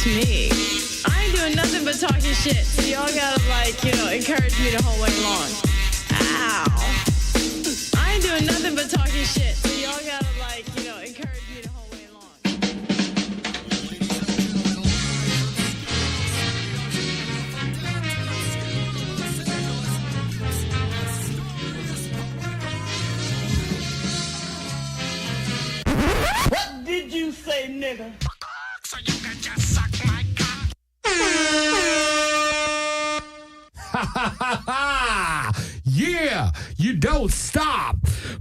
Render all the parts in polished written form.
me. I ain't doing nothing but talking shit, so y'all gotta, encourage me the whole way along. Ow. I ain't doing nothing but talking shit, so y'all gotta, encourage me the whole way along. What did you say, nigga? So you can just suck my cock. Yeah, you don't stop.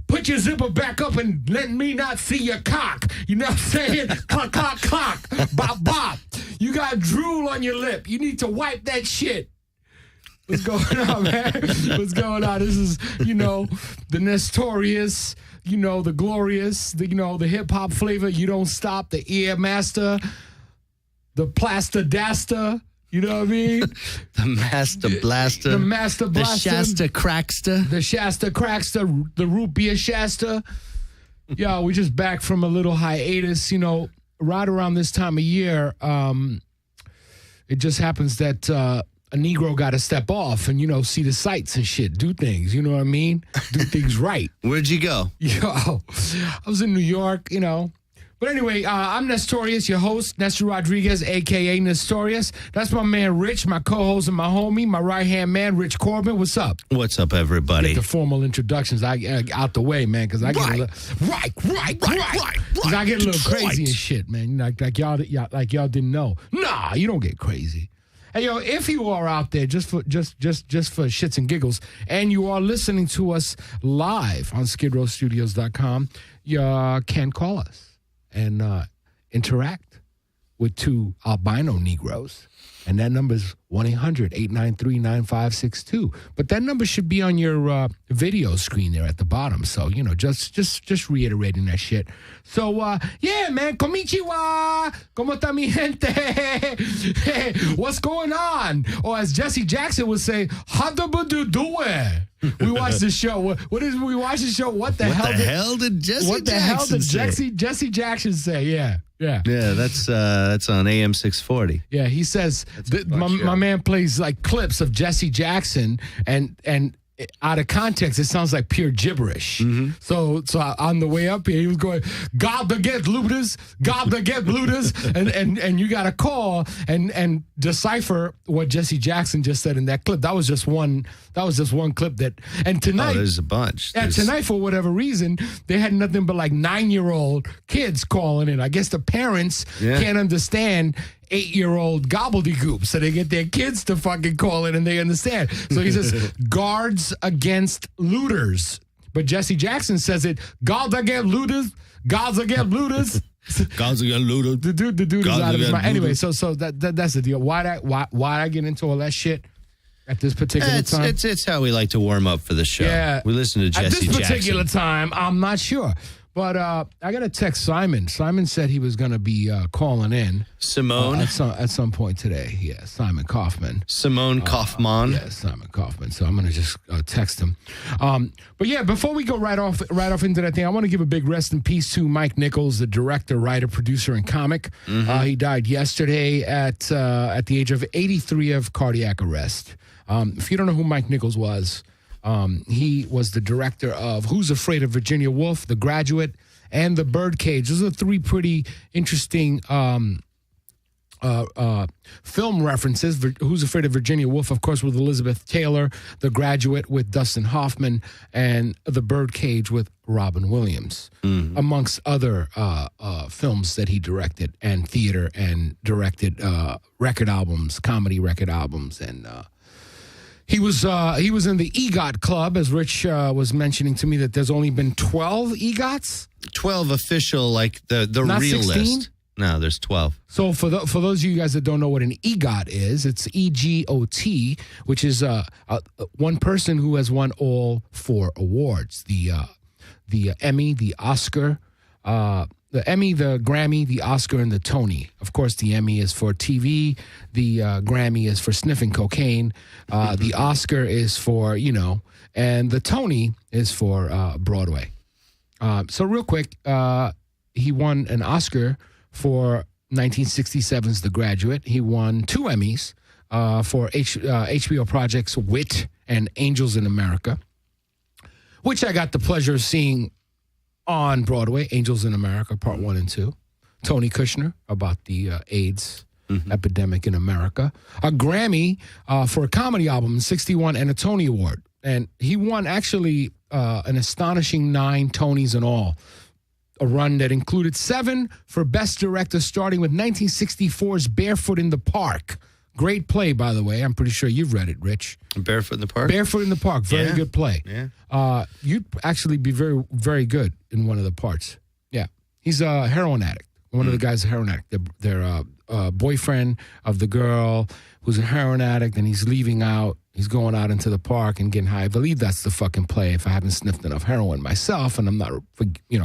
Put your zipper back up and let me not see your cock. You know what I'm saying? Clock, clock, clock. Bop, bop. You got drool on your lip. You need to wipe that shit. What's going on, man? What's going on? This is, the Nestorious, the Glorious, the hip-hop flavor. You don't stop. The Ear Master, the Plaster Daster. You know what I mean? The Master Blaster. The Master Blaster. The Shasta Crackster. The Shasta Crackster. The Root Beer Shasta. Yo, we just back from a little hiatus. Right around this time of year, it just happens that a Negro got to step off and, see the sights and shit. Do things. You know what I mean? Do things right. Where'd you go? Yo, I was in New York, But anyway, I'm Nestorious, your host, Nestor Rodriguez, a.k.a. Nestorious. That's my man, Rich, my co-host and my homie, my right-hand man, Rich Corbin. What's up? What's up, everybody? Get the formal introductions out the way, man, because I get a little... Right. Because I get a little crazy and shit, man. Like y'all didn't know. Nah, you don't get crazy. Hey, yo, if you are out there just for shits and giggles, and you are listening to us live on skidrowstudios.com, you can call us and interact with two albino Negroes. And that number is 1-800-893-9562. But that number should be on your video screen there at the bottom. So, just reiterating that shit. So, yeah, man, konnichiwa. ¿Cómo está mi gente? Hey, what's going on? Or as Jesse Jackson would say, how do you do it? We watched the show. We watched the show. What the hell did Jesse Jackson say? Yeah. Yeah, that's on AM 640. Yeah, he says my man plays like clips of Jesse Jackson, and out of context, it sounds like pure gibberish. Mm-hmm. So on the way up here, he was going, "God to get looters, and you got to call and decipher what Jesse Jackson just said in that clip. That was just one clip that. And tonight, there's a bunch. Tonight, for whatever reason, they had nothing but like 9-year-old kids calling in. I guess the parents can't understand 8-year-old gobbledygook, so they get their kids to fucking call in and they understand. So he says, guards against looters. But Jesse Jackson says it, guards against looters. Guys again, looters. The dude is out of his mind. Anyway, so that's the deal. Why I get into all that shit at this particular time? It's how we like to warm up for the show. Yeah. We listen to Jesse Jackson. At this particular time, I'm not sure. But I got to text Simon. Simon said he was going to be calling in. Simone? At some point today. Yeah, Simon Kaufman. Simone Kaufman? Yeah, Simon Kaufman. So I'm going to just text him. But yeah, before we go right off into that thing, I want to give a big rest in peace to Mike Nichols, the director, writer, producer, and comic. Mm-hmm. He died yesterday at the age of 83 of cardiac arrest. If you don't know who Mike Nichols was, he was the director of Who's Afraid of Virginia Woolf, The Graduate, and The Birdcage. Those are three pretty interesting film references. Who's Afraid of Virginia Woolf, of course, with Elizabeth Taylor, The Graduate with Dustin Hoffman, and The Birdcage with Robin Williams, amongst other films that he directed, and theater, and directed record albums, comedy record albums, and he was in the EGOT club, as Rich was mentioning to me that there's only been 12 EGOTs. 12 official, like the Not real 16? list. No, there's 12. So for those of you guys that don't know what an EGOT is, it's EGOT, which is one person who has won all 4 awards: the Emmy, the Oscar, the Emmy, the Grammy, the Oscar, and the Tony. Of course, the Emmy is for TV. The Grammy is for sniffing cocaine. The Oscar is for, and the Tony is for Broadway. So real quick, he won an Oscar for 1967's The Graduate. He won 2 Emmys for HBO projects Wit and Angels in America, which I got the pleasure of seeing on Broadway, Angels in America, Part 1 and 2. Tony Kushner, about the AIDS epidemic in America. A Grammy for a comedy album in 61 and a Tony Award. And he won actually an astonishing 9 Tonys in all. A run that included 7 for Best Director, starting with 1964's Barefoot in the Park. Great play, by the way. I'm pretty sure you've read it, Rich. Barefoot in the Park? Barefoot in the Park. Very good play. Yeah. You'd actually be very, very good in one of the parts. Yeah. He's a heroin addict. One of the guys is a heroin addict. They're boyfriend of the girl who's a heroin addict, and he's leaving out. He's going out into the park and getting high. I believe that's the fucking play, if I haven't sniffed enough heroin myself, and I'm not,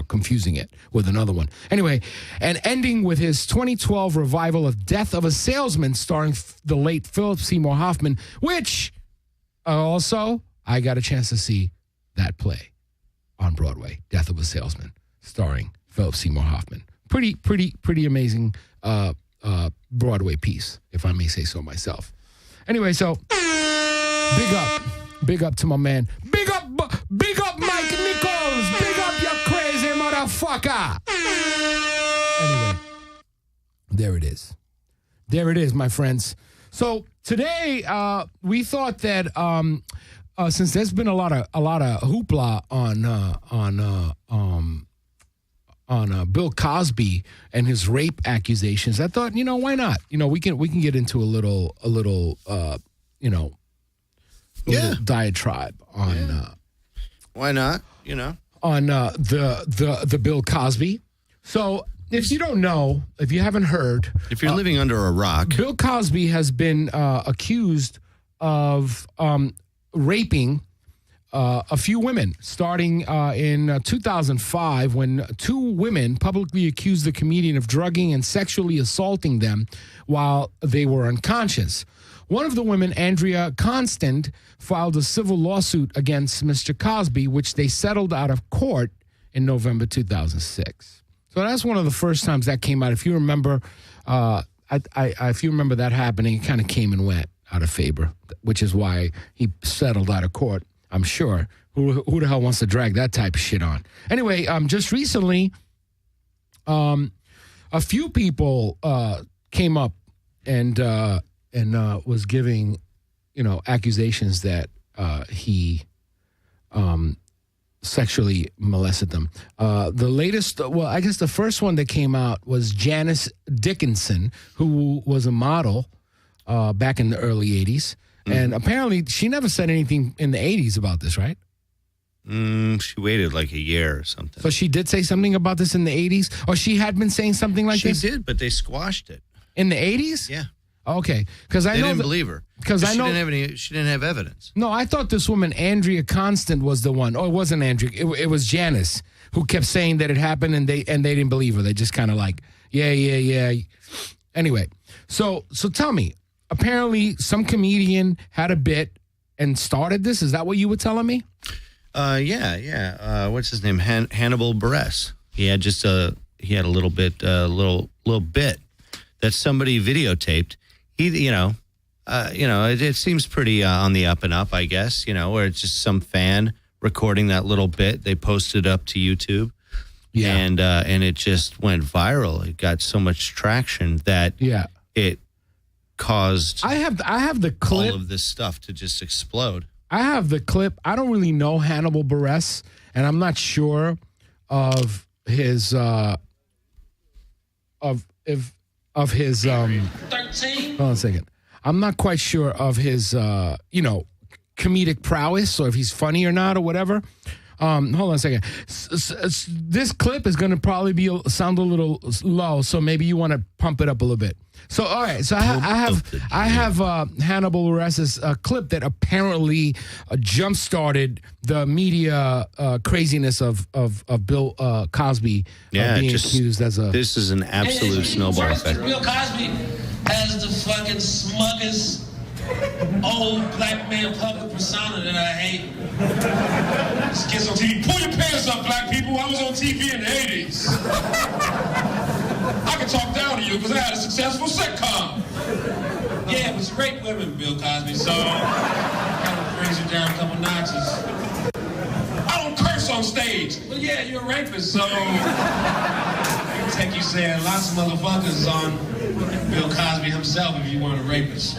confusing it with another one. Anyway, and ending with his 2012 revival of Death of a Salesman, starring the late Philip Seymour Hoffman, which also I got a chance to see that play on Broadway, Death of a Salesman, starring Philip Seymour Hoffman. Pretty amazing Broadway piece, if I may say so myself. Anyway, so big up to my man. Big up Mike Nichols. Big up, you crazy motherfucker. Anyway, there it is. There it is, my friends. So today, we thought that since there's been a lot of hoopla on Bill Cosby and his rape accusations, I thought, why not? We can get into a little diatribe on why not? On the Bill Cosby. So if you don't know, if you haven't heard, if you're living under a rock, Bill Cosby has been accused of raping a few women, starting in 2005, when 2 women publicly accused the comedian of drugging and sexually assaulting them while they were unconscious. One of the women, Andrea Constant, filed a civil lawsuit against Mr. Cosby, which they settled out of court in November 2006. So that's one of the first times that came out. If you remember, if you remember that happening, it kind of came and went out of favor, which is why he settled out of court. I'm sure. Who the hell wants to drag that type of shit on? Anyway, just recently, a few people came up and was giving, accusations that he sexually molested them. The latest, I guess the first one that came out was Janice Dickinson, who was a model back in the early 80s. And apparently she never said anything in the 80s about this, right? She waited like a year or something. So she did say something about this in the 80s? Or she had been saying something like this? She did, but they squashed it. In the 80s? Yeah. Okay. Because I they know didn't believe her. Because I know she didn't have evidence. No, I thought this woman, Andrea Constant, was the one. Oh, it wasn't Andrea. It was Janice, who kept saying that it happened, and they didn't believe her. They just kind of like, yeah. Anyway, so tell me. Apparently, some comedian had a bit and started this. Is that what you were telling me? Yeah. What's his name? Hannibal Buress. He had a little bit that somebody videotaped. It seems pretty on the up and up, I guess. Where it's just some fan recording that little bit. They posted up to YouTube. Yeah, and it just went viral. It got so much traction that it caused I have the clip. All of this stuff to just explode. I have the clip. I don't really know Hannibal Buress, and I'm not sure of his 13. Hold on a second. I'm not quite sure of his comedic prowess, or if he's funny or not, or whatever. Hold on a second. This clip is going to probably sound a little low, so maybe you want to pump it up a little bit. So, all right. So I have Hannibal Buress's clip that apparently jump-started the media craziness of Bill Cosby being accused as a... This is an absolute snowball effect. Bill Cosby has the fucking smuggest old black man public persona that I hate. This kid's on TV. Pull your pants up, black people. I was on TV in the 80s. I can talk down to you. you because I had a successful sitcom. Yeah, but you rape women, Bill Cosby, so kind of brings it down a couple notches. I don't curse on stage. Well, yeah, you're a rapist, so it'll take you saying lots of motherfuckers on Bill Cosby himself if you weren't a rapist.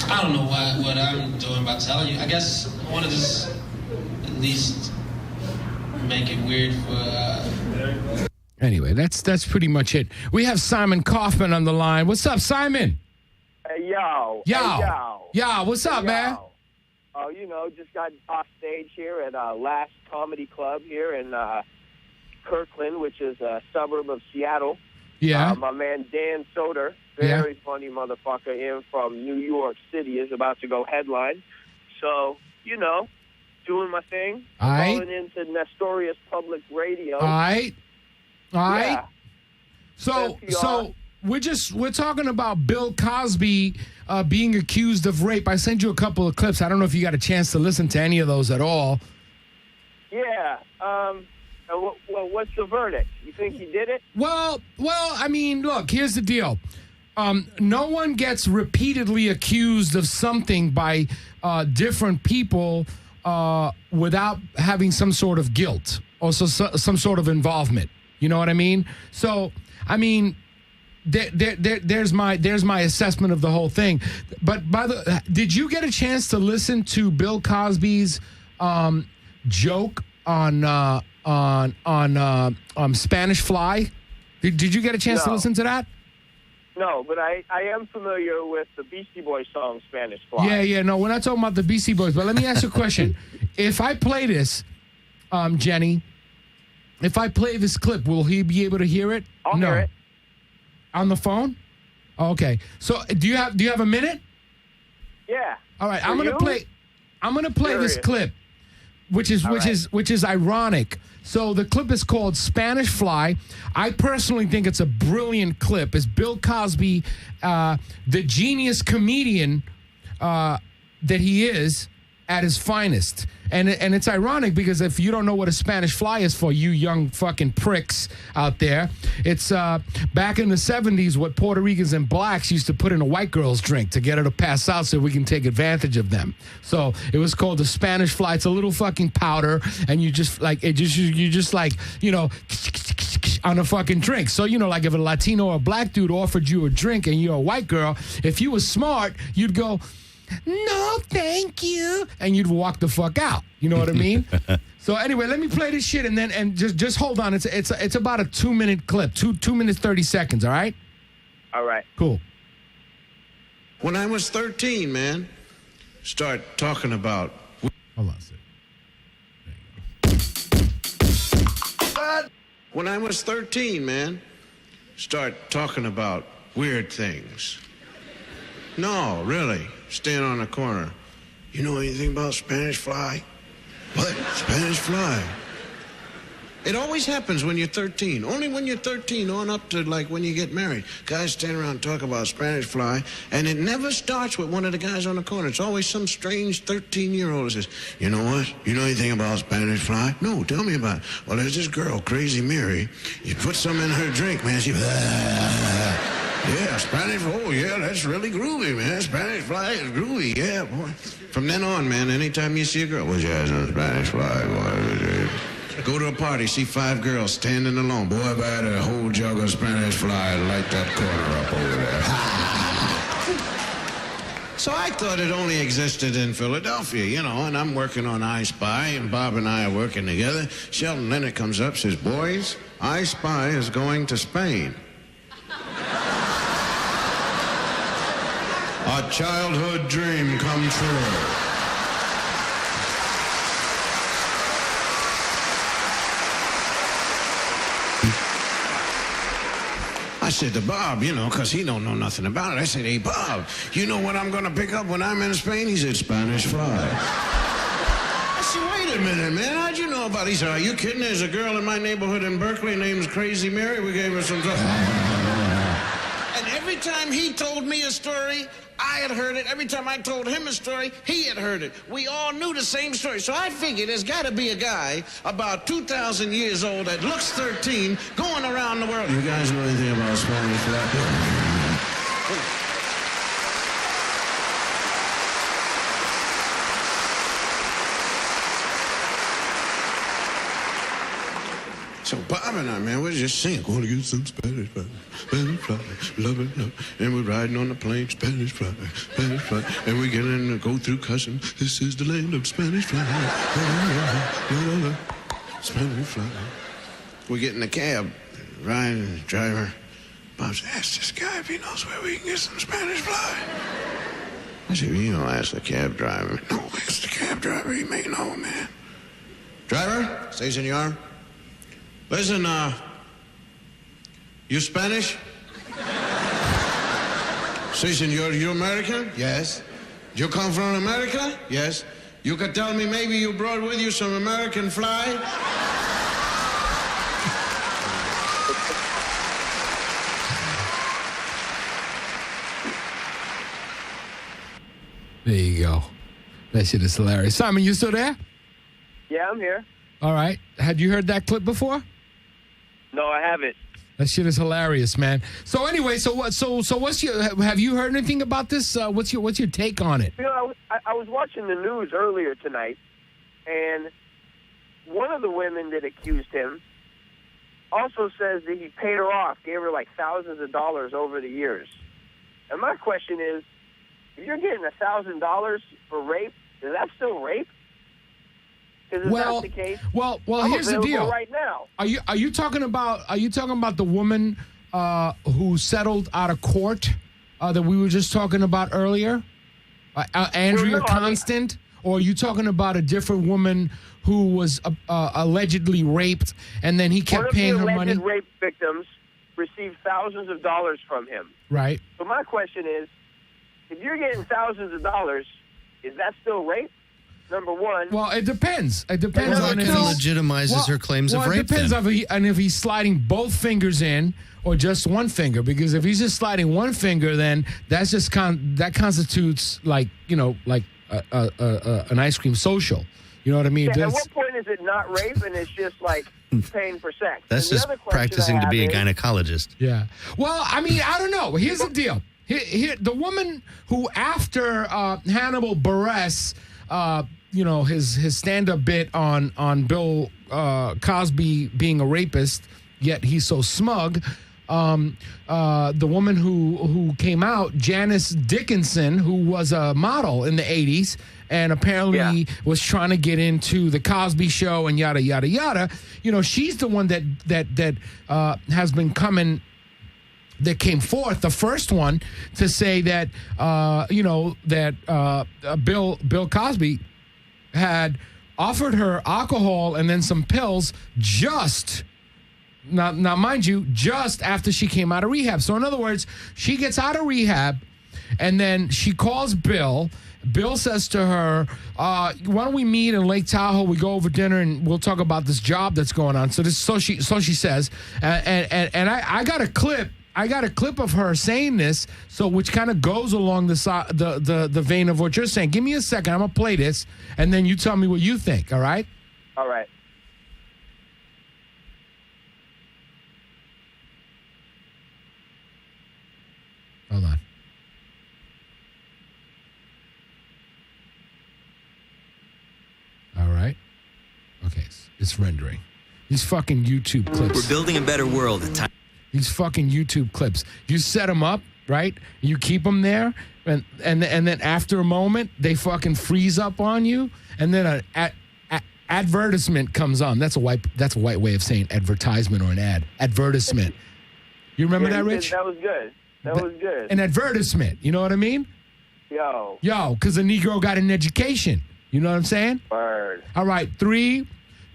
I don't know what I'm doing by telling you. I guess I want to just at least make it weird for... Anyway, that's pretty much it. We have Simon Kaufman on the line. What's up, Simon? Hey, yo. Yo. Hey, yo. Yo, what's up, Yo. man? Oh, just got off stage here at Last Comedy Club here in Kirkland, which is a suburb of Seattle. Yeah. My man Dan Soder, very funny motherfucker in from New York City, is about to go headline. So, doing my thing. All right. Calling into Nestorius Public Radio. All right. Yeah. So NPR. we're talking about Bill Cosby being accused of rape. I sent you a couple of clips. I don't know if you got a chance to listen to any of those at all. Yeah. What's the verdict? You think he did it? Well, I mean, look, here's the deal. No one gets repeatedly accused of something by different people without having some sort of guilt or some sort of involvement. You know what I mean? So, I mean, there's my assessment of the whole thing. But did you get a chance to listen to Bill Cosby's joke on Spanish Fly? Did you get a chance to listen to that? No, but I am familiar with the Beastie Boys song Spanish Fly. Yeah. No, we're not talking about the Beastie Boys. But let me ask you a question. If I play this, Jenny, if I play this clip, will he be able to hear it? I'll hear it. On the phone? Okay. So do you have a minute? Yeah. All right. I'm gonna play this clip, which is ironic. So the clip is called Spanish Fly. I personally think it's a brilliant clip. It's Bill Cosby, the genius comedian that he is at his finest. And it's ironic because if you don't know what a Spanish Fly is for, you young fucking pricks out there, it's back in the 70s what Puerto Ricans and blacks used to put in a white girl's drink to get her to pass out so we can take advantage of them. So it was called the Spanish Fly. It's a little fucking powder, and you just on a fucking drink. So, like if a Latino or a black dude offered you a drink and you're a white girl, if you were smart, you'd go, "No, thank you," and you'd walk the fuck out. You know what I mean? So anyway, let me play this shit and just hold on. It's about a 2-minute clip, 2 minutes 30 seconds. All right. All right. Cool. When I was 13, man, start talking about. Hold on a second. When I was 13, man, start talking about weird things. No, really. Stand on the corner. You know anything about Spanish Fly? What? Spanish Fly? It always happens when you're 13. Only when you're 13 on up to like when you get married. Guys stand around and talk about Spanish Fly, and it never starts with one of the guys on the corner. It's always some strange 13-year-old that says, "You know what? You know anything about Spanish Fly?" "No, tell me about it." "Well, there's this girl, Crazy Mary. You put some in her drink, man. She... Yeah, Spanish, oh yeah, that's really groovy, man. Spanish Fly is groovy, yeah, boy. From then on, man, anytime you see a girl, what's your eyes on Spanish Fly, boy? Go to a party, see 5 girls standing alone. Boy, if I had a whole jug of Spanish Fly, I'd light that corner up over there. So I thought it only existed in Philadelphia, and I'm working on I Spy, and Bob and I are working together. Sheldon Leonard comes up, says, "Boys, I Spy is going to Spain." A childhood dream come true. I said to Bob, because he don't know nothing about it. I said, "Hey, Bob, you know what I'm going to pick up when I'm in Spain?" He said, "Spanish Fly." I said, "Wait a minute, man. How'd you know about it?" He said, "Are you kidding? There's a girl in my neighborhood in Berkeley named Crazy Mary. We gave her some... And Every time he told me a story, I had heard it. Every time I told him a story, he had heard it. We all knew the same story. So I figured there's got to be a guy about 2,000 years old that looks 13 going around the world. You guys know anything about Spanish fly? So Bob and I, man, we're just singing. Going to get some Spanish fly, love it, love. And we're riding on the plane, Spanish fly. And we get in and go through customs. This is the land of Spanish fly. Spanish fly. We get in the cab, Ryan, the driver. Bob said, ask this guy if he knows where we can get some Spanish fly. I said, you don't ask the cab driver. No, ask the cab driver. He may know, man. Driver, say, senor. Listen, you Spanish? Si, senor, you American? Yes. You come from America? Yes. You could tell me maybe you brought with you some American fly? There you go. That shit is hilarious. Simon, you still there? Yeah, I'm here. All right. Had you heard that clip before? No, I haven't. That shit is hilarious, man. So anyway, so what's your? Have you heard anything about this? What's your take on it? You know, I was watching the news earlier tonight, and one of the women that accused him also says that he paid her off, gave her like thousands of dollars over the years. And my question is, if you're getting $1,000 for rape, is that still rape? Because if that's the case, well, I'm here's the available deal. right now. Are you talking about the woman who settled out of court that we were just talking about earlier, Andrea Constant, or are you talking about a different woman who was allegedly raped and then he kept paying her money? One of the alleged rape victims received thousands of dollars from him. Right. So my question is, if you're getting thousands of dollars, is that still rape? Number one. Well, it depends. It depends on if it legitimizes her claims of rape. It depends on if he's sliding both fingers in or just one finger. Because if he's just sliding one finger, then that's just that constitutes like an ice cream social. You know what I mean? Yeah, at what point is it not rape and it's just like paying for sex? That's just practicing to be a gynecologist. Yeah. Well, I mean, I don't know. Here's the deal. Here, the woman who, after Hannibal Buress, his stand-up bit on Bill Cosby being a rapist, yet he's so smug. The woman who came out, Janice Dickinson, who was a model in the 80s and apparently was trying to get into the Cosby Show and yada yada yada. You know, she's the one that has been coming. That came forth, the first one, to say that Bill Cosby had offered her alcohol and then some pills just mind you, just after she came out of rehab. So in other words, she gets out of rehab and then she calls Bill. Bill says to her, why don't we meet in Lake Tahoe? We go over dinner and we'll talk about this job that's going on. So she says, and I got a clip. I got a clip of her saying this, which kind of goes along the vein of what you're saying. Give me a second. I'm going to play this, and then you tell me what you think, all right? All right. Hold on. All right. Okay, it's rendering. These fucking YouTube clips. We're building a better world at times. These fucking YouTube clips. You set them up, right? You keep them there, and then after a moment, they fucking freeze up on you, and then an advertisement comes on. That's a white way of saying advertisement or an ad. Advertisement. You remember that, Rich? That was good. That was good. An advertisement. You know what I mean? Yo, because the Negro got an education. You know what I'm saying? Word. All right, 3,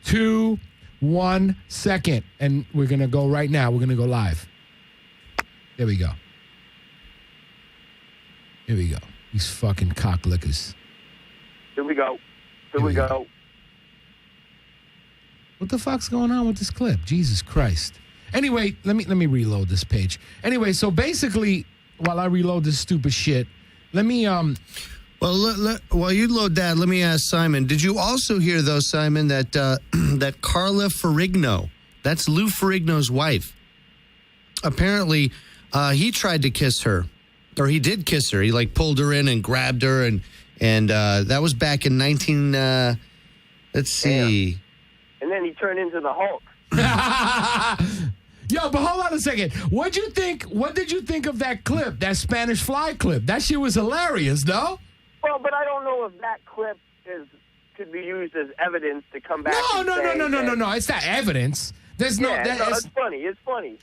2, 1 second, and we're gonna go right now. We're gonna go live. There we go. Here we go. These fucking cocklickers. Here we go. Here we go. What the fuck's going on with this clip? Jesus Christ. Anyway, let me reload this page. Anyway, so basically, while I reload this stupid shit. Let me Well, while you load that, let me ask Simon. Did you also hear, though, Simon, that that Carla Ferrigno, that's Lou Ferrigno's wife, apparently he tried to kiss her, or he did kiss her. He, like, pulled her in and grabbed her, and that was back in let's see. Damn. And then he turned into the Hulk. Yo, but hold on a second. What did you think of that clip, that Spanish Fly clip? That shit was hilarious, no? Well, but I don't know if that clip could be used as evidence to come back. No. It's not evidence. There's no. It's funny. It's funny.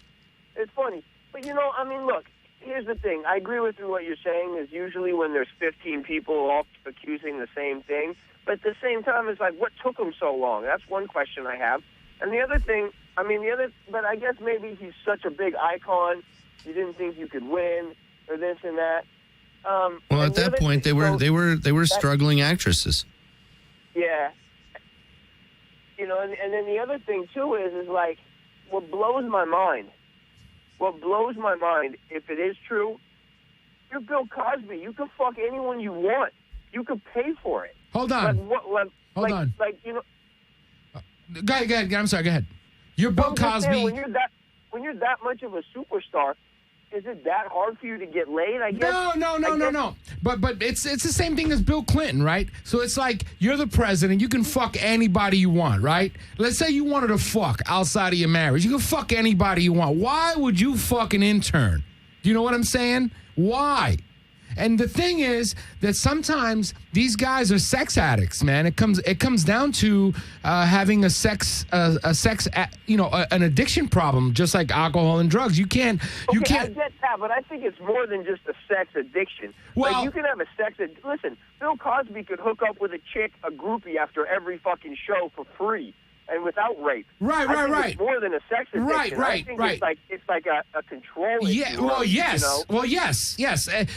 But I mean, look. Here's the thing. I agree with you. What you're saying is usually when there's 15 people all accusing the same thing. But at the same time, it's like, what took him so long? That's one question I have. And the other thing, but I guess maybe he's such a big icon, you didn't think you could win or this and that. Well, at that point, they were struggling actresses. Yeah. And then the other thing, too, is like, what blows my mind, if it is true, you're Bill Cosby. You can fuck anyone you want. You can pay for it. Hold on. Hold on. Go ahead. I'm sorry, go ahead. You're Bill Cosby. Saying, when you're that much of a superstar, is it that hard for you to get laid? I guess. No. But it's the same thing as Bill Clinton, right? So it's like you're the president. You can fuck anybody you want, right? Let's say you wanted to fuck outside of your marriage. You can fuck anybody you want. Why would you fuck an intern? Do you know what I'm saying? Why? And the thing is that sometimes these guys are sex addicts, man. It comes down to having an addiction problem, just like alcohol and drugs. You can't. I get that, but I think it's more than just a sex addiction. Well, like you can have a listen, Bill Cosby could hook up with a groupie after every fucking show for free. And without rape. Right. It's more than a sex addiction. Right. It's like a control issue. Yeah, well, yes. Well, yes.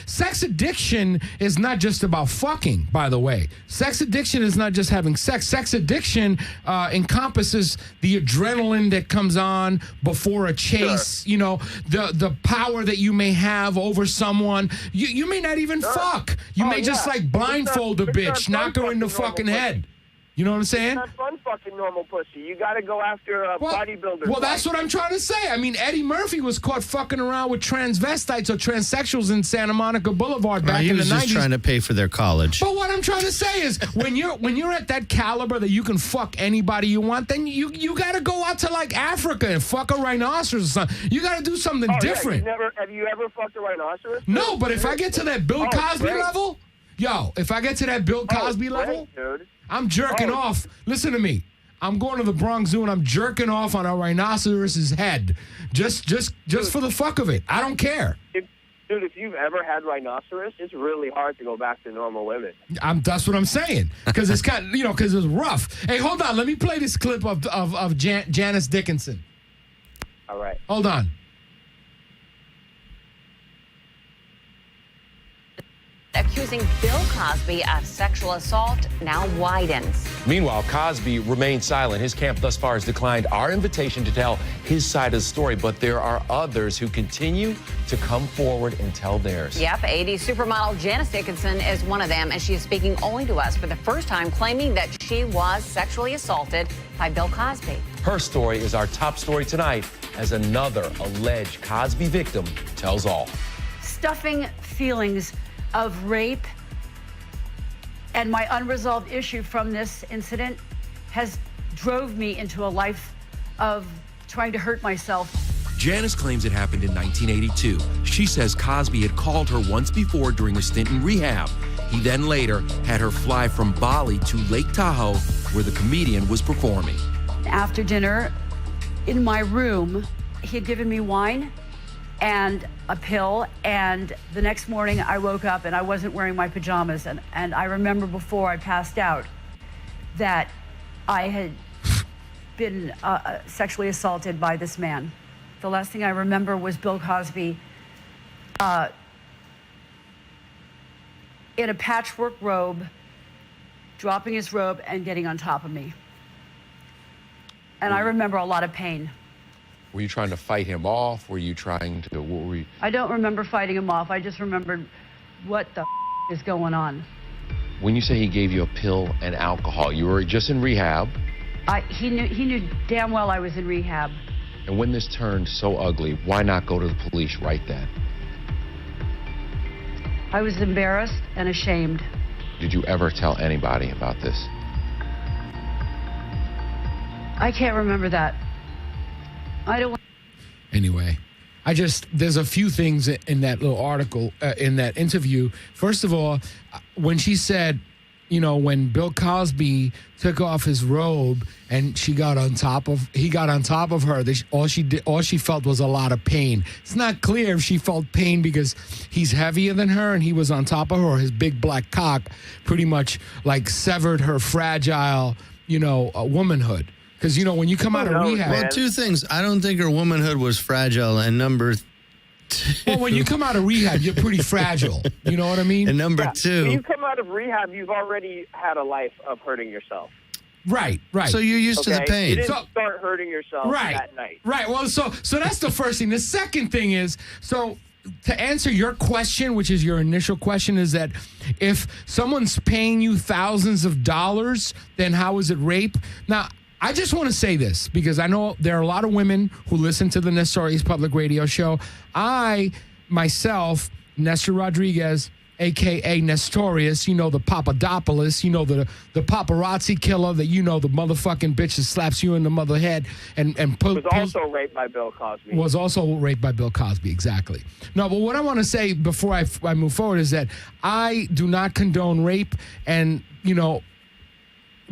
Sex addiction is not just about fucking, by the way. Sex addiction is not just having sex. Sex addiction encompasses the adrenaline that comes on before a chase, Sure. The power that you may have over someone. You may not even fuck. You may just like blindfold a bitch, knock her in the fucking head. You know what I'm saying? It's not fun fucking normal pussy. You got to go after bodybuilders. Well, that's what I'm trying to say. I mean, Eddie Murphy was caught fucking around with transvestites or transsexuals in Santa Monica Boulevard back in the 90s. He was just trying to pay for their college. But what I'm trying to say is, when you're at that caliber that you can fuck anybody you want, then you got to go out to like Africa and fuck a rhinoceros or something. You got to do something different. Yeah, have you ever fucked a rhinoceros? No, but if I get to that Bill Cosby level, if I get to that Bill Cosby level, dude. I'm jerking off. Listen to me. I'm going to the Bronx Zoo and I'm jerking off on a rhinoceros's head, just for the fuck of it. I don't care. Dude, if you've ever had rhinoceros, it's really hard to go back to normal women. That's what I'm saying, because it's because it's rough. Hey, hold on. Let me play this clip of Janice Dickinson. All right. Hold on. Accusing Bill Cosby of sexual assault now widens. Meanwhile, Cosby remains silent. His camp thus far has declined our invitation to tell his side of the story, but there are others who continue to come forward and tell theirs. Yep, 80s supermodel Janice Dickinson is one of them, and she is speaking only to us for the first time, claiming that she was sexually assaulted by Bill Cosby. Her story is our top story tonight as another alleged Cosby victim tells all. Stuffing feelings of rape and my unresolved issue from this incident has drove me into a life of trying to hurt myself. Janice claims it happened in 1982. She says Cosby had called her once before during a stint in rehab. He then later had her fly from Bali to Lake Tahoe, where the comedian was performing. After dinner, in my room, he had given me wine and a pill, and the next morning I woke up and I wasn't wearing my pajamas, and I remember before I passed out that I had been sexually assaulted by this man. The last thing I remember was Bill Cosby in a patchwork robe, dropping his robe and getting on top of me. And I remember a lot of pain. Were you trying to fight him off? Were you trying to, what were you? I don't remember fighting him off. I just remembered what the is going on. When you say he gave you a pill and alcohol, you were just in rehab. He knew damn well I was in rehab. And when this turned so ugly, why not go to the police right then? I was embarrassed and ashamed. Did you ever tell anybody about this? I can't remember that. I don't. Anyway, there's a few things in that little article, in that interview. First of all, when she said, you know, when Bill Cosby took off his robe and he got on top of her, all she felt was a lot of pain. It's not clear if she felt pain because he's heavier than her and he was on top of her, or his big black cock pretty much like severed her fragile, womanhood. Because, when you come out of rehab... Well, two things. I don't think her womanhood was fragile. And number two... Well, when you come out of rehab, you're pretty fragile. You know what I mean? And number two... When you come out of rehab, you've already had a life of hurting yourself. Right. So you're used to the pain. You didn't start hurting yourself that night. Right. Well, so that's the first thing. The second thing is, so to answer your question, which is your initial question, is that if someone's paying you thousands of dollars, then how is it rape? Now, I just want to say this because I know there are a lot of women who listen to the Nestorius Public Radio Show. I, myself, Nestor Rodriguez, a.k.a. Nestorius, the Papadopoulos, the paparazzi killer, that the motherfucking bitch that slaps you in the mother head and was also raped by Bill Cosby. Was also raped by Bill Cosby, exactly. No, but what I want to say before I move forward is that I do not condone rape, and,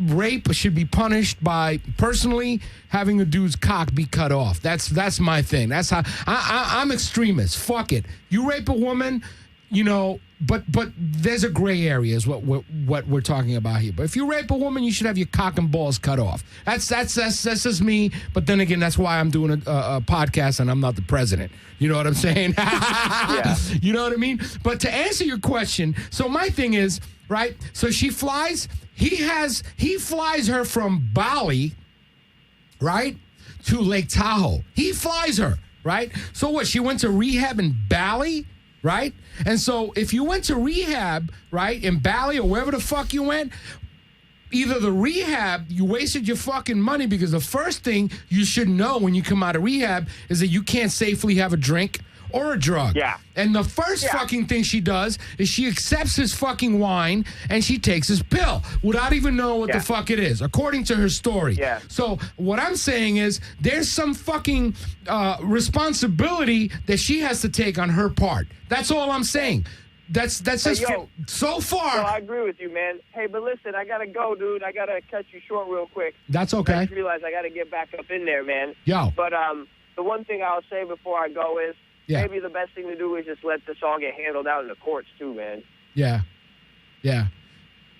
rape should be punished by personally having a dude's cock be cut off. That's my thing. That's how I'm extremist. Fuck it. You rape a woman, but there's a gray area is what we're talking about here. But if you rape a woman, you should have your cock and balls cut off. That's just me. But then again, that's why I'm doing a podcast and I'm not the president. You know what I'm saying? Yeah. You know what I mean? But to answer your question, so my thing is, right? So she flies. He flies her from Bali, right, to Lake Tahoe. He flies her, right? So what? She went to rehab in Bali, right? And so if you went to rehab, right, in Bali or wherever the fuck you went, either the rehab, you wasted your fucking money, because the first thing you should know when you come out of rehab is that you can't safely have a drink or a drug. Yeah. And the first fucking thing she does is she accepts his fucking wine and she takes his pill without even knowing what the fuck it is, according to her story. Yeah. So what I'm saying is there's some fucking responsibility that she has to take on her part. That's all I'm saying. That's just so far. So I agree with you, man. Hey, but listen, I gotta go, dude. I gotta cut you short real quick. That's okay. I just realized I gotta get back up in there, man. Yo. But the one thing I'll say before I go is maybe the best thing to do is just let this all get handled out in the courts too, man. Yeah,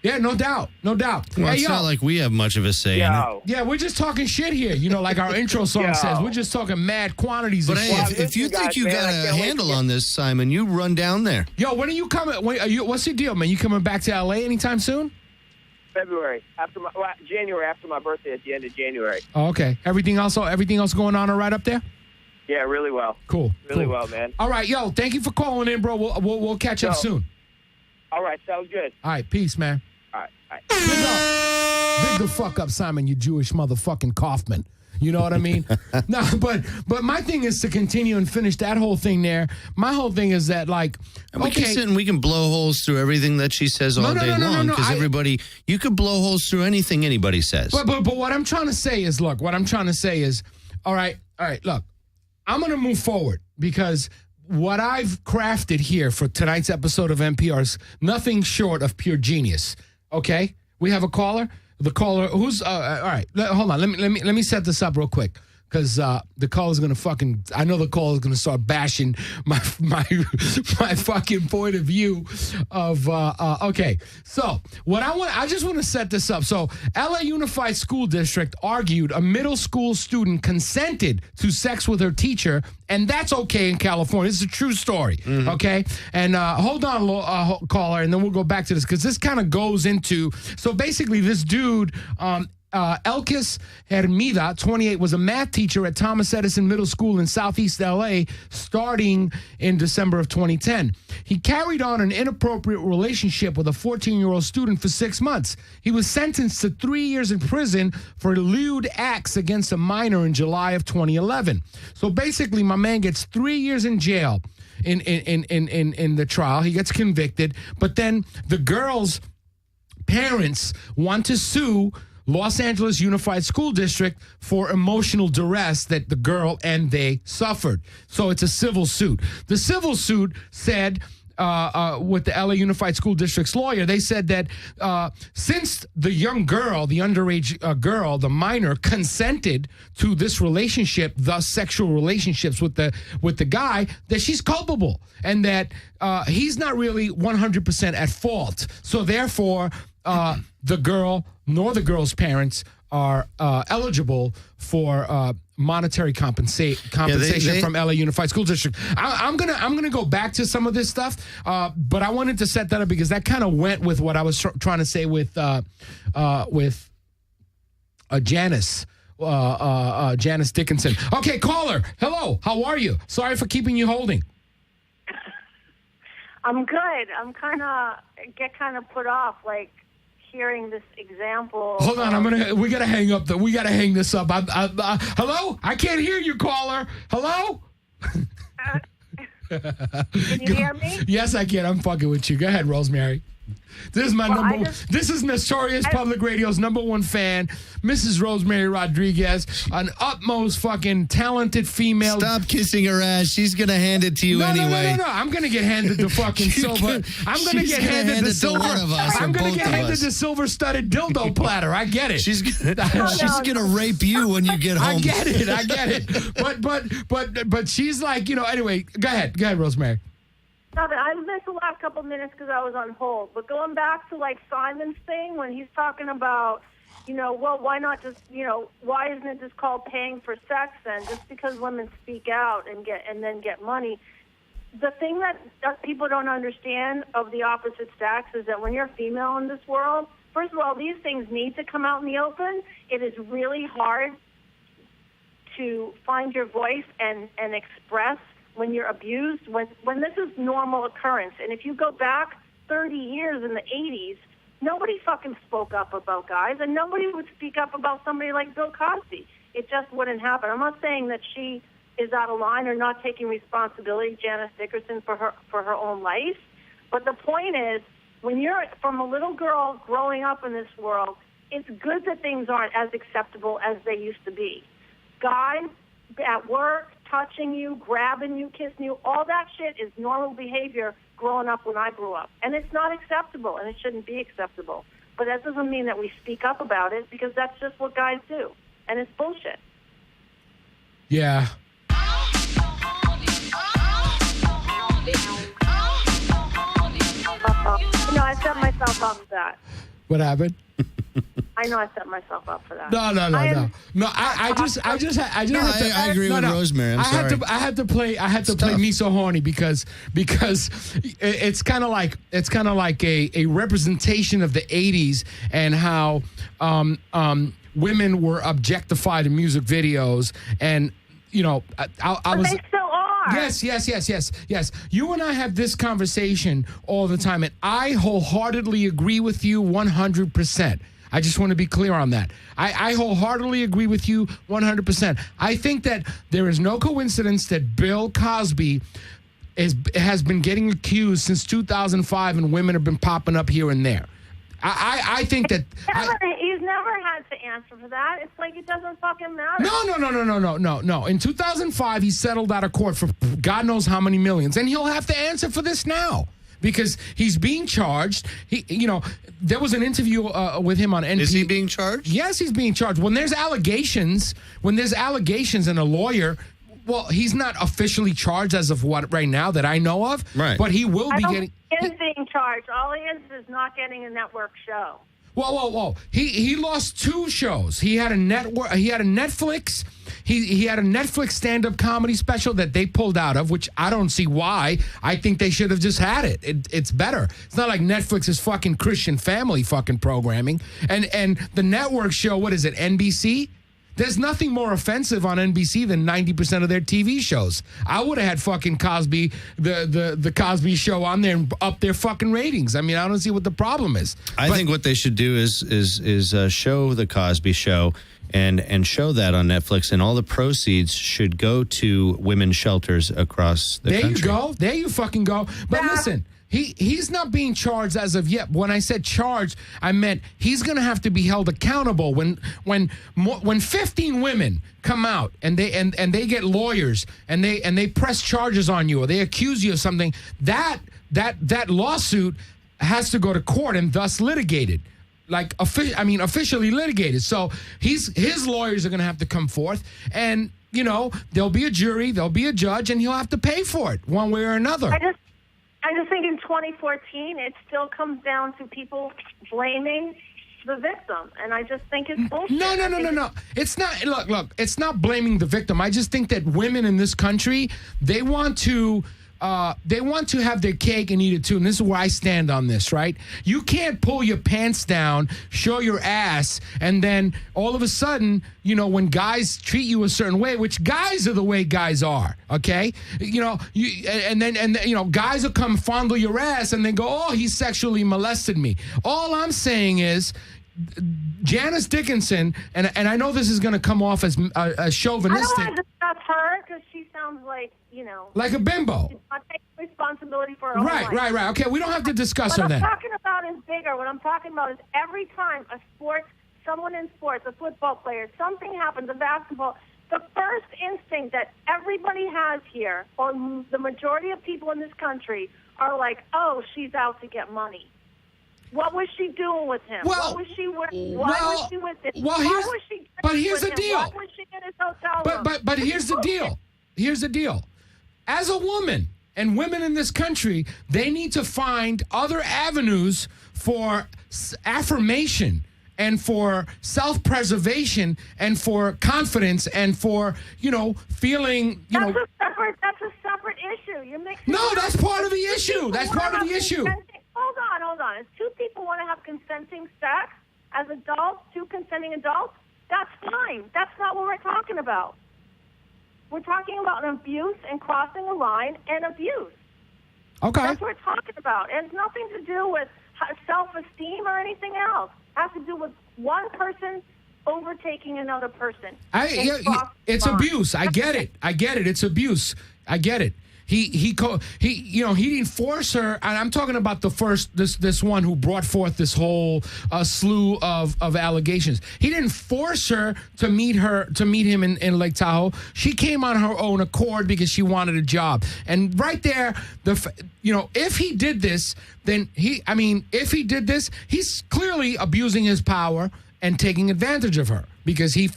no doubt. Well, hey, it's not like we have much of a say in it. Yeah, we're just talking shit here. Like our intro song says, we're just talking mad quantities But of hey, shit. if you think you got a handle on this, Simon, you run down there. Yo, when are you coming? What's your deal, man? You coming back to L.A. anytime soon? February, January, after my birthday at the end of January. Oh, okay. Everything else going on all right up there? Yeah, really well. Cool. Really well, man. All right, yo, thank you for calling in, bro. We'll catch up soon. All right, sounds good. All right, peace, man. All right. Big up. Big the fuck up, Simon, you Jewish motherfucking Kaufman. You know what I mean? No, but my thing is to continue and finish that whole thing there. My whole thing is that, like, and we can sit and we can blow holes through everything that she says all day long, because everybody, you could blow holes through anything anybody says. But what I'm trying to say is, look, all right, look, I'm going to move forward, because what I've crafted here for tonight's episode of NPR is nothing short of pure genius. Okay? We have a caller. The caller, who's all right? Hold on. Let me set this up real quick, because the caller's gonna I know the caller's gonna start bashing my fucking point of view of okay. So I just want to set this up. So LA Unified School District argued a middle school student consented to sex with her teacher, and that's okay in California. This is a true story, okay? And hold on, caller, and then we'll go back to this, because this kind of goes into, so basically this dude Elkis Hermida, 28, was a math teacher at Thomas Edison Middle School in Southeast LA starting in December of 2010. He carried on an inappropriate relationship with a 14-year-old student for 6 months. He was sentenced to 3 years in prison for lewd acts against a minor in July of 2011. So basically, my man gets 3 years in jail in the trial. He gets convicted, but then the girl's parents want to sue Los Angeles Unified School District for emotional duress that the girl and they suffered. So it's a civil suit. The civil suit said, with the LA Unified School District's lawyer, they said that since the young girl, the underage girl, the minor, consented to this relationship, thus sexual relationships with the guy, that she's culpable and that he's not really 100% at fault. So therefore, the girl nor the girl's parents are eligible for monetary compensation from LA Unified School District. I'm gonna go back to some of this stuff, but I wanted to set that up because that kind of went with what I was trying to say with Janice. Janice Dickinson. Okay, caller. Hello. How are you? Sorry for keeping you holding. I'm good. I'm kind of put off, like, hearing this example. Hold on, we gotta hang up. We gotta hang this up. Hello? I can't hear you, caller. Hello? Can you hear me? Yes, I can. I'm fucking with you. Go ahead, Rosemary. This is my This is Notorious Public Radio's #1 fan, Mrs. Rosemary Rodriguez, an utmost fucking talented female. Stop kissing her ass. She's gonna hand it to you anyway. No. I'm gonna get handed the fucking silver. I'm gonna get handed the silver. I'm gonna get handed the silver-studded dildo platter. I get it. She's gonna rape you when you get home. I get it. But she's like, Anyway, go ahead, Rosemary. I missed the last couple minutes because I was on hold. But going back to, like, Simon's thing, when he's talking about, well, why not just, why isn't it just called paying for sex then? Just because women speak out and then get money. The thing that people don't understand of the opposite sex is that when you're female in this world, first of all, these things need to come out in the open. It is really hard to find your voice and express when you're abused, when this is normal occurrence. And if you go back 30 years in the 80s, nobody fucking spoke up about guys, and nobody would speak up about somebody like Bill Cosby. It just wouldn't happen. I'm not saying that she is out of line or not taking responsibility, Janice Dickinson, for her own life. But the point is, when you're from a little girl growing up in this world, it's good that things aren't as acceptable as they used to be. Guys at work, touching you, grabbing you, kissing you, all that shit is normal behavior growing up when I grew up. And it's not acceptable, and it shouldn't be acceptable. But that doesn't mean that we speak up about it, because that's just what guys do. And it's bullshit. Yeah. I set myself up for that. What happened? I know I set myself up for that. No. I agree with Rosemary. I'm sorry. I had to play Me So Horny because it's kind of like a representation of the 80s and how women were objectified in music videos, and I was. They still are. Yes. You and I have this conversation all the time, and I wholeheartedly agree with you 100%. I just want to be clear on that. I wholeheartedly agree with you 100%. I think that there is no coincidence that Bill Cosby has been getting accused since 2005, and women have been popping up here and there. I think that... He's never had to answer for that. It's like it doesn't fucking matter. No. In 2005, he settled out of court for God knows how many millions, and he'll have to answer for this now, because he's being charged. There was an interview with him on NPR. Is he being charged? Yes, he's being charged. When there's allegations and a lawyer, well, he's not officially charged as of what right now that I know of. Right. But he will be getting. He is being charged. All he is not getting a network show. Whoa. He lost 2 shows. He had a network. He had a Netflix. He had a Netflix stand-up comedy special that they pulled out of, which I don't see why. I think they should have just had it. It's better. It's not like Netflix is fucking Christian Family fucking programming. And the network show, what is it, NBC? There's nothing more offensive on NBC than 90% of their TV shows. I would have had fucking Cosby, the Cosby Show on there and up their fucking ratings. I mean, I don't see what the problem is. I think what they should do is show the Cosby Show and show that on Netflix, and all the proceeds should go to women's shelters across the country. There you go. There you fucking go. But listen. He's not being charged as of yet. When I said charged, I meant he's going to have to be held accountable. When 15 women come out and they get lawyers and they press charges on you or they accuse you of something, that lawsuit has to go to court and thus litigated. Like officially litigated. So his lawyers are going to have to come forth and, you know, there'll be a jury, there'll be a judge, and he'll have to pay for it one way or another. I just think in 2014, it still comes down to people blaming the victim, and I just think it's bullshit. No. It's not. Look. It's not blaming the victim. I just think that women in this country, they want to have their cake and eat it too. And this is where I stand on this, right? You can't pull your pants down, show your ass, and then all of a sudden, you know, when guys treat you a certain way, which guys are the way guys are, okay? You know, and then guys will come fondle your ass and then go, oh, he sexually molested me. All I'm saying is, Janice Dickinson, and I know this is going to come off as chauvinistic. I don't want to discuss her because she sounds like, you know, like a bimbo. She's not taking responsibility for her own life. Right. Okay, we don't have to discuss her then. What I'm talking about is bigger. What I'm talking about is every time someone in sports, a football player, something happens, a basketball, the first instinct that everybody has here, or the majority of people in this country, are like, oh, she's out to get money. What was she doing with him? Why was she with him? But here's the deal. Why was she in his hotel room? But here's the deal. Here's the deal. As a woman, and women in this country, they need to find other avenues for affirmation and for self-preservation and for confidence and for, you know, feeling, you know. That's a separate issue. You're mixing. No, that's part of the issue. That's part of the issue. Hold on. If 2 people want to have consenting sex as adults, 2 consenting adults, that's fine. That's not what we're talking about. We're talking about an abuse and crossing a line and abuse. Okay. That's what we're talking about. And it's nothing to do with self-esteem or anything else. It has to do with one person overtaking another person. It's abuse. I get it. It's abuse. I get it. He didn't force her, and I'm talking about this one who brought forth this whole slew of allegations. He didn't force her to meet him in Lake Tahoe. She came on her own accord because she wanted a job. And right there, if he did this, he's clearly abusing his power and taking advantage of her because she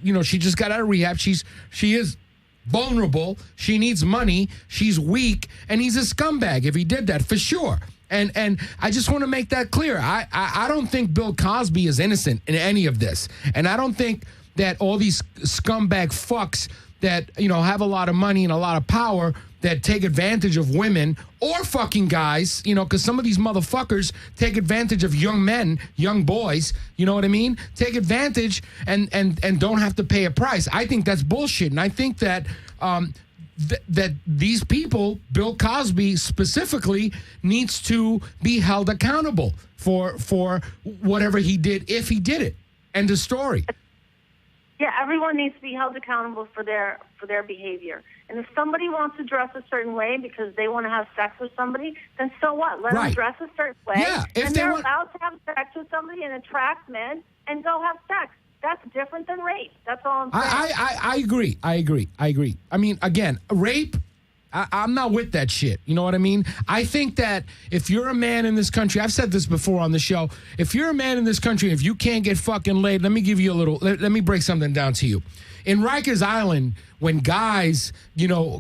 just got out of rehab. She is vulnerable. She needs money. She's weak, and he's a scumbag if he did that, for sure. And I just want to make that clear. I don't think Bill Cosby is innocent in any of this, and I don't think that all these scumbag fucks that have a lot of money and a lot of power that take advantage of women or fucking guys, because some of these motherfuckers take advantage of young men, young boys, you know what I mean? Take advantage and don't have to pay a price. I think that's bullshit. And I think that that these people, Bill Cosby specifically, needs to be held accountable for whatever he did, if he did it. End of story. Yeah, everyone needs to be held accountable for their behavior. And if somebody wants to dress a certain way because they want to have sex with somebody, then so what? Let them dress a certain way. Yeah, and they're allowed to have sex with somebody and attract men and go have sex. That's different than rape. That's all I'm saying. I agree. I mean, again, rape, I'm not with that shit. You know what I mean? I think that if you're a man in this country, I've said this before on the show, if you're a man in this country, if you can't get fucking laid, let me give you a little, let me break something down to you. In Rikers Island, when guys,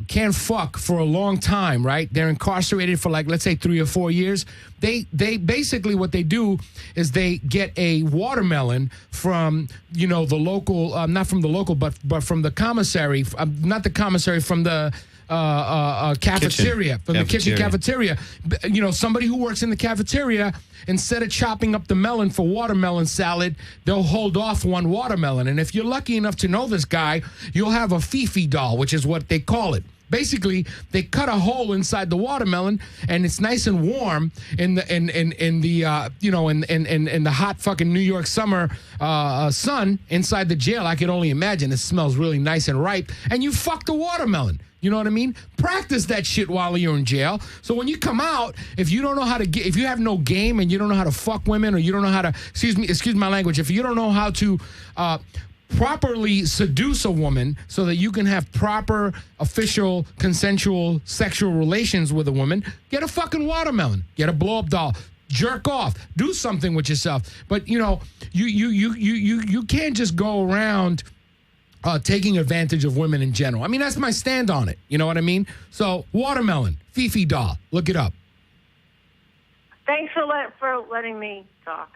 can't fuck for a long time, right? They're incarcerated for like, let's say 3 or 4 years. They basically what they do is they get a watermelon from, the local, not from the local, but from the commissary, not the commissary, from the cafeteria, from the kitchen cafeteria. Somebody who works in the cafeteria, instead of chopping up the melon for watermelon salad, they'll hold off one watermelon. And if you're lucky enough to know this guy, you'll have a Fifi doll, which is what they call it. Basically, they cut a hole inside the watermelon, and it's nice and warm in the hot fucking New York summer sun inside the jail. I can only imagine. It smells really nice and ripe, and you fuck the watermelon. You know what I mean? Practice that shit while you're in jail. So when you come out, if you don't know how to get, if you have no game and you don't know how to fuck women, or you don't know how to, excuse my language, if you don't know how to properly seduce a woman so that you can have proper, official, consensual sexual relations with a woman, get a fucking watermelon, get a blow-up doll, jerk off, do something with yourself. But you can't just go around taking advantage of women in general. I mean, that's my stand on it. You know what I mean? So, watermelon, Fifi doll, look it up. Thanks for letting me talk.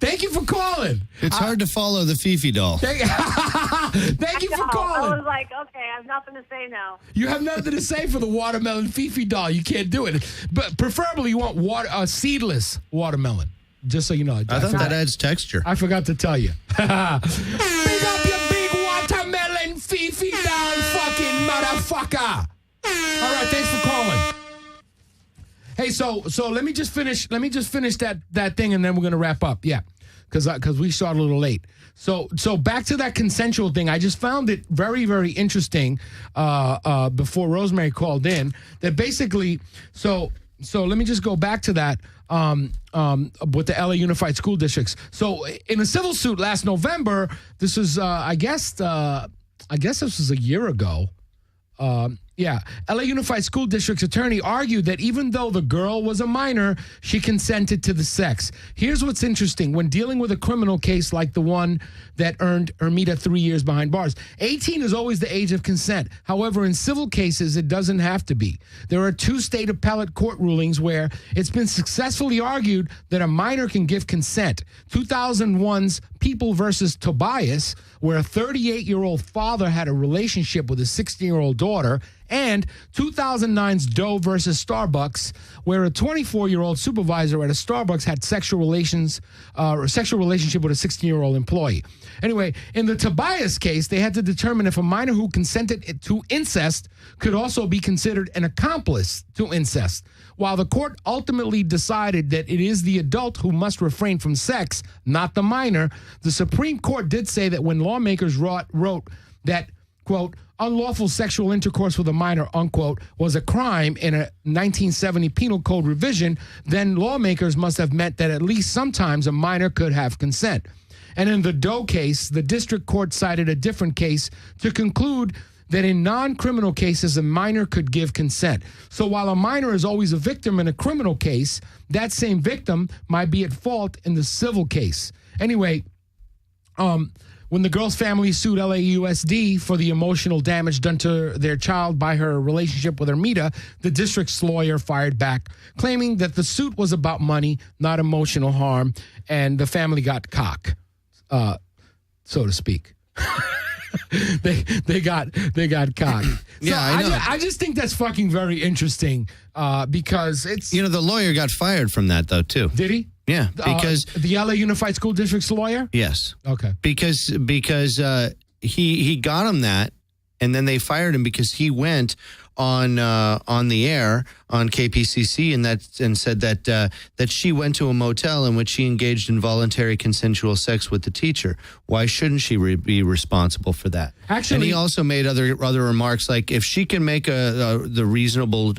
Thank you for calling. It's hard to follow the Fifi doll. Thank you for calling. I was like, okay, I have nothing to say now. You have nothing to say for the watermelon Fifi doll. You can't do it. But preferably you want seedless watermelon. Just so you know. I thought that adds texture. I forgot to tell you. Big up your big watermelon Fifi doll, fucking motherfucker. All right, thanks for calling. Hey, so let me just finish that thing, and then we're gonna wrap up. Yeah, because we started a little late. So back to that consensual thing. I just found it very, very interesting. Before Rosemary called in, that basically. So let me just go back to that. With the LA Unified School Districts. So in a civil suit last November, this is I guess this was a year ago. LA Unified School District's attorney argued that even though the girl was a minor, she consented to the sex. Here's what's interesting. When dealing with a criminal case like the one that earned Hermida 3 years behind bars, 18 is always the age of consent. However, in civil cases, it doesn't have to be. There are 2 state appellate court rulings where it's been successfully argued that a minor can give consent. 2001's People versus Tobias, where a 38-year-old father had a relationship with a 16-year-old daughter, and 2009's Doe versus Starbucks, where a 24-year-old supervisor at a Starbucks had sexual relationship with a 16-year-old employee. Anyway, in the Tobias case, they had to determine if a minor who consented to incest could also be considered an accomplice to incest. While the court ultimately decided that it is the adult who must refrain from sex, not the minor, the Supreme Court did say that when lawmakers wrote that, quote, unlawful sexual intercourse with a minor, unquote, was a crime in a 1970 penal code revision, then lawmakers must have meant that at least sometimes a minor could have consent. And in the Doe case, the district court cited a different case to conclude that in non-criminal cases, a minor could give consent. So while a minor is always a victim in a criminal case, that same victim might be at fault in the civil case. Anyway, when the girl's family sued LAUSD for the emotional damage done to their child by her relationship with Hermida, the district's lawyer fired back, claiming that the suit was about money, not emotional harm, and the family got cock, so to speak. they got cock. So yeah, I know. I just think that's fucking very interesting because it's... the lawyer got fired from that, though, too. Did he? Yeah, because... the LA Unified School District's lawyer? Yes. Okay. Because he got him that, and then they fired him because he went on the air on KPCC and said that she went to a motel in which she engaged in voluntary consensual sex with the teacher. Why shouldn't she be responsible for that? Actually, and he also made other remarks like if she can make the reasonable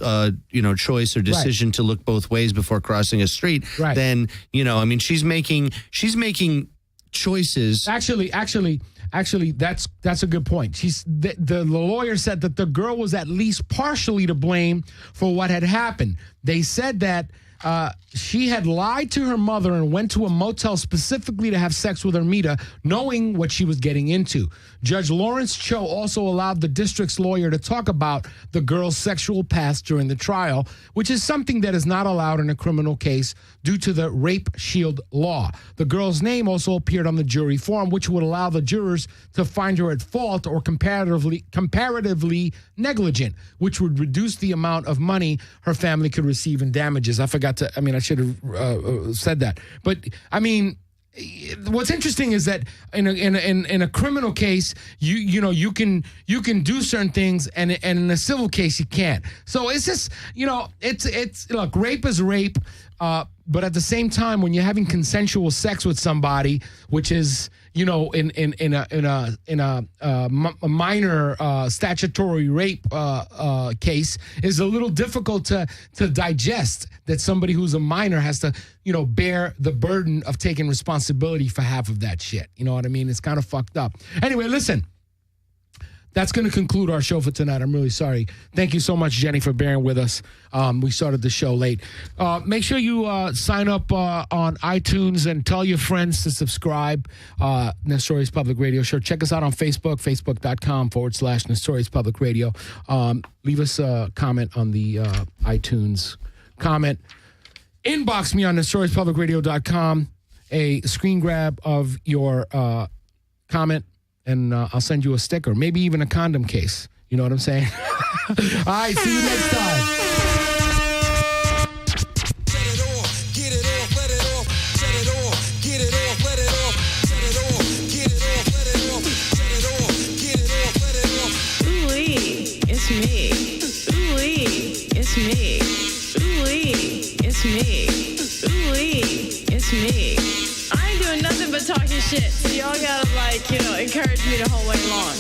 choice or decision to look both ways before crossing a street, then she's making choices. Actually, that's a good point. The lawyer said that the girl was at least partially to blame for what had happened. They said that she had lied to her mother and went to a motel specifically to have sex with Hermida, knowing what she was getting into. Judge Lawrence Cho also allowed the district's lawyer to talk about the girl's sexual past during the trial, which is something that is not allowed in a criminal case due to the rape shield law. The girl's name also appeared on the jury form, which would allow the jurors to find her at fault or comparatively negligent, which would reduce the amount of money her family could receive in damages. I should have said that. But, I mean, what's interesting is that in a criminal case, you can do certain things, and in a civil case you can't. So it's just it's look, rape is rape, but at the same time, when you're having consensual sex with somebody, which is in a minor statutory rape case, is a little difficult to digest. That somebody who's a minor has to bear the burden of taking responsibility for half of that shit. You know what I mean? It's kind of fucked up. Anyway, listen. That's going to conclude our show for tonight. I'm really sorry. Thank you so much, Jenny, for bearing with us. We started the show late. Make sure you sign up on iTunes and tell your friends to subscribe. Nestorius Public Radio Show. Check us out on Facebook, facebook.com/Nestorius Public Radio. Leave us a comment on the iTunes comment. Inbox me on NestoriusPublicRadio.com a screen grab of your comment. And I'll send you a sticker, maybe even a condom case. You know what I'm saying? All right, see you next time. Set it off, get it off, let it off. Set it off, get it off, let it off. Set it off, get it off, let it off. Set it off, get it off, let it off. Ooh-wee, it's me. Ooh-wee, it's me. Ooh-wee, it's me. Ooh-wee, it's me. I ain't doing nothing but talking shit, so y'all gotta encourage me the whole way along.